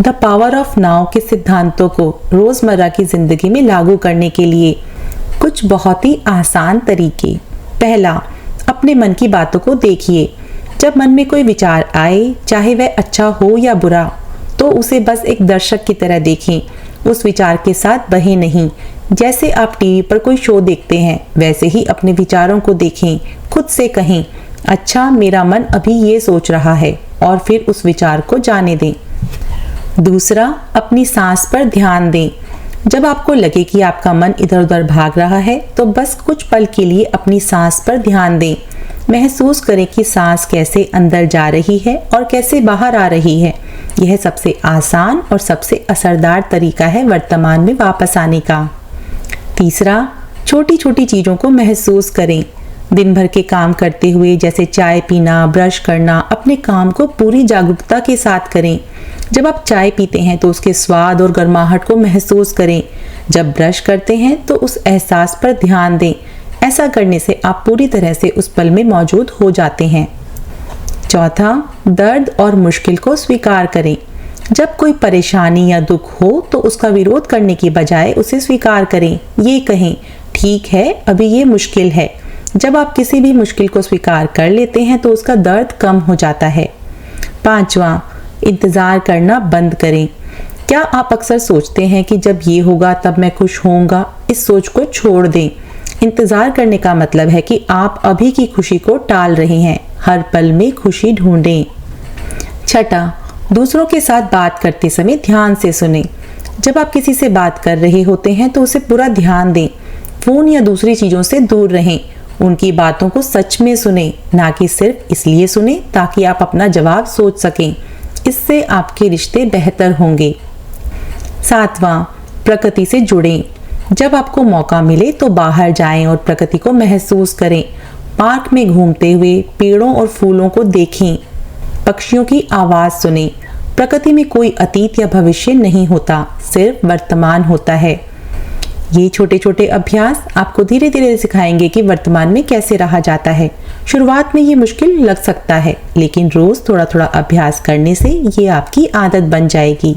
The power of now के सिद्धांतों को रोजमर्रा की जिंदगी में लागू करने के लिए कुछ बहुत ही आसान तरीके। पहला, अपने मन की बातों को देखिए। जब मन में कोई विचार आए, चाहे वह अच्छा हो या बुरा, तो उसे बस एक दर्शक की तरह देखें। उस विचार के साथ बहे नहीं। जैसे आप टीवी पर कोई शो देखते हैं, वैसे ही अपने विचारों को देखें। खुद से कहें, अच्छा मेरा मन अभी ये सोच रहा है, और फिर उस विचार को जाने दें। दूसरा, अपनी सांस पर ध्यान दें। जब आपको लगे कि आपका मन इधर उधर भाग रहा है, तो बस कुछ पल के लिए अपनी सांस पर ध्यान दें। महसूस करें कि सांस कैसे अंदर जा रही है और कैसे बाहर आ रही है। यह सबसे आसान और सबसे असरदार तरीका है वर्तमान में वापस आने का। तीसरा, छोटी छोटी चीज़ों को महसूस करें। दिन भर के काम करते हुए, जैसे चाय पीना, ब्रश करना, अपने काम को पूरी जागरूकता के साथ करें। जब आप चाय पीते हैं तो उसके स्वाद और गर्माहट को महसूस करें। जब ब्रश करते हैं तो उस एहसास पर ध्यान दें। ऐसा करने से आप पूरी तरह से उस पल में मौजूद हो जाते हैं। चौथा, दर्द और मुश्किल को स्वीकार करें। जब कोई परेशानी या दुख हो तो उसका विरोध करने की बजाय उसे स्वीकार करें। ये कहें, ठीक है, अभी ये मुश्किल है। जब आप किसी भी मुश्किल को स्वीकार कर लेते हैं तो उसका दर्द कम हो जाता है। पांचवा, इंतज़ार करना बंद करें। क्या आप अक्सर सोचते हैं कि जब ये होगा तब मैं खुश होऊंगा? इस सोच को छोड़ दें। इंतज़ार करने का मतलब है कि आप अभी की खुशी को टाल रहे हैं। हर पल में खुशी ढूंढें। छठा, दूसरों के साथ बात करते समय ध्यान से सुनें। जब आप किसी से बात कर रहे होते हैं तो उसे पूरा ध्यान दें। फ़ोन या दूसरी चीज़ों से दूर रहें। उनकी बातों को सच में सुनें, ना कि सिर्फ इसलिए सुनें ताकि आप अपना जवाब सोच सकें। इससे आपके रिश्ते बेहतर होंगे। सातवां, प्रकृति से जुड़ें। जब आपको मौका मिले तो बाहर जाएं और प्रकृति को महसूस करें। पार्क में घूमते हुए पेड़ों और फूलों को देखें। पक्षियों की आवाज़ सुनें। प्रकृति में कोई अतीत या भविष्य नहीं होता, सिर्फ वर्तमान होता है। ये छोटे छोटे अभ्यास आपको धीरे धीरे सिखाएंगे कि वर्तमान में कैसे रहा जाता है। शुरुआत में ये मुश्किल लग सकता है, लेकिन रोज़ थोड़ा थोड़ा अभ्यास करने से ये आपकी आदत बन जाएगी।